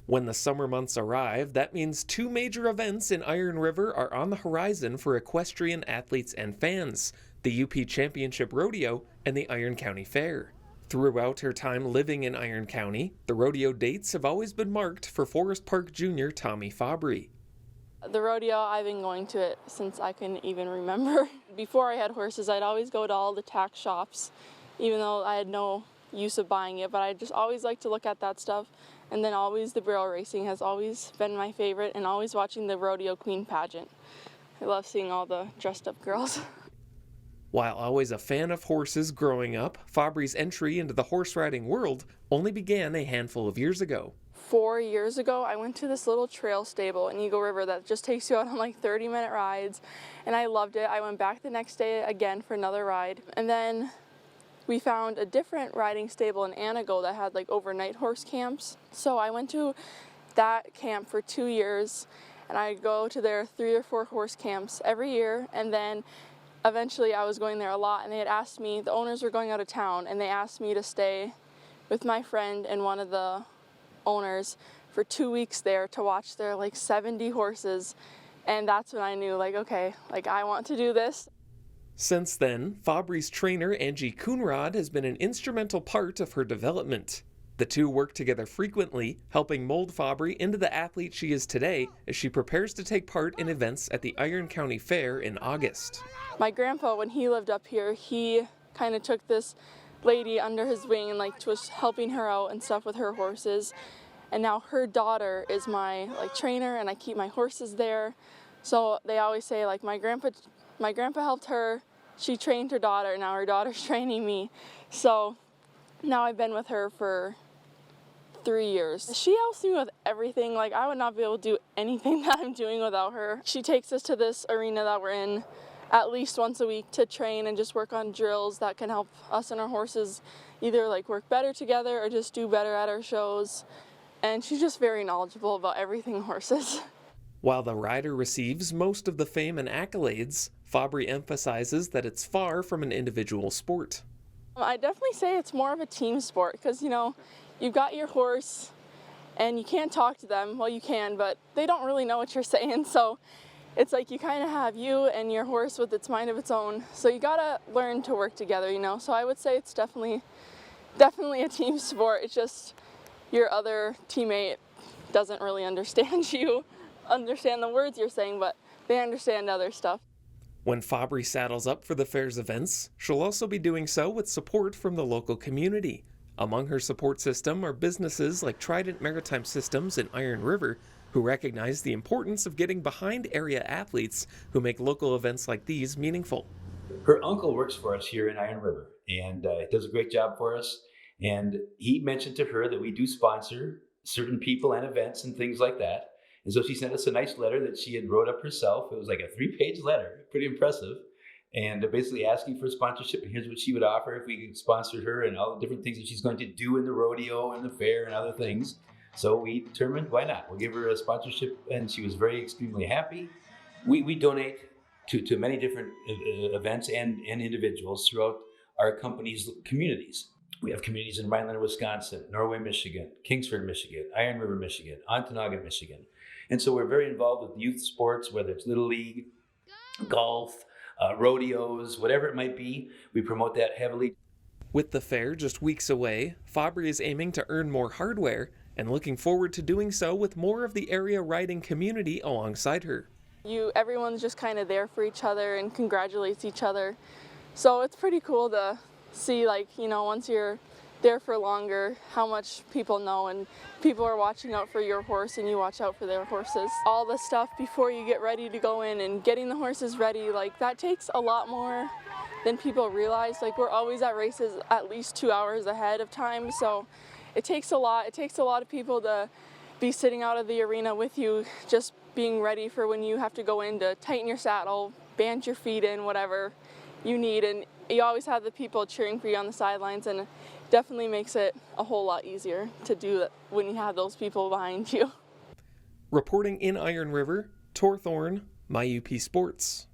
When the summer months arrive, that means two major events in Iron River are on the horizon for equestrian athletes and fans: the UP Championship Rodeo and the Iron County Fair. Throughout her time living in Iron County, the rodeo dates have always been marked for Forest Park Jr. Tomi Fabri. The rodeo, I've been going to it since I can even remember. Before I had horses, I'd always go to all the tack shops, even though I had no use of buying it, but I just always like to look at that stuff. And then always the barrel racing has always been my favorite, and always watching the rodeo queen pageant. I love seeing all the dressed up girls. While always a fan of horses growing up, Fabri's entry into the horse riding world only began a handful of years ago. 4 years ago, I went to this little trail stable in Eagle River that just takes you out on like 30-minute rides, and I loved it. I went back the next day again for another ride, and then we found a different riding stable in Anago that had like overnight horse camps. So I went to that camp for 2 years, and I go to their 3 or 4 horse camps every year, and then eventually I was going there a lot, and they had asked me, the owners were going out of town, and they asked me to stay with my friend and one of the owners for 2 weeks there to watch their like 70 horses, and that's when I knew, like, okay, like I want to do this. Since then, Fabri's trainer Angie Coonrod has been an instrumental part of her development. The two work together frequently, helping mold Fabri into the athlete she is today as she prepares to take part in events at the Iron County Fair in August. My grandpa, when he lived up here, he kind of took this lady under his wing and like was helping her out and stuff with her horses. And now her daughter is my like trainer, and I keep my horses there. So they always say like my grandpa helped her, she trained her daughter, and now her daughter's training me. So now I've been with her for 3 years. She helps me with everything. Like I would not be able to do anything that I'm doing without her. She takes us to this arena that we're in at least once a week to train and just work on drills that can help us and our horses either like work better together or just do better at our shows. And she's just very knowledgeable about everything horses. While the rider receives most of the fame and accolades, Fabri emphasizes that it's far from an individual sport. I definitely say it's more of a team sport because, you know, you've got your horse and you can't talk to them. Well, you can, but they don't really know what you're saying. So it's like you kind of have you and your horse with its mind of its own. So you gotta learn to work together, you know. So I would say it's definitely a team sport. It's just your other teammate doesn't really understand the words you're saying, but they understand other stuff. When Fabri saddles up for the fair's events, she'll also be doing so with support from the local community. Among her support system are businesses like Trident Maritime Systems in Iron River, who recognize the importance of getting behind area athletes who make local events like these meaningful. Her uncle works for us here in Iron River and does a great job for us. And he mentioned to her that we do sponsor certain people and events and things like that. And so she sent us a nice letter that she had wrote up herself. It was like a 3-page letter, pretty impressive. And basically asking for sponsorship, and here's what she would offer if we could sponsor her and all the different things that she's going to do in the rodeo and the fair and other things. So we determined, why not? We'll give her a sponsorship, and she was extremely happy. We donate to many different events and individuals throughout our company's communities. We have communities in Rhinelander, Wisconsin, Norway, Michigan, Kingsford, Michigan, Iron River, Michigan, Ontonagon, Michigan. And so we're very involved with youth sports, whether it's Little League, golf, rodeos, whatever it might be. We promote that heavily. With the fair just weeks away, Fabri is aiming to earn more hardware and looking forward to doing so with more of the area riding community alongside her. Everyone's just kind of there for each other and congratulates each other. So it's pretty cool to see, like, you know, once you're there for longer, how much people know, and people are watching out for your horse and you watch out for their horses. All the stuff before you get ready to go in and getting the horses ready, like that takes a lot more than people realize. Like we're always at races at least 2 hours ahead of time, so it takes a lot. It takes a lot of people to be sitting out of the arena with you, just being ready for when you have to go in to tighten your saddle, band your feet in, whatever you need, and you always have the people cheering for you on the sidelines, and it definitely makes it a whole lot easier to do that when you have those people behind you. Reporting in Iron River, Tor Thorne, My UP Sports.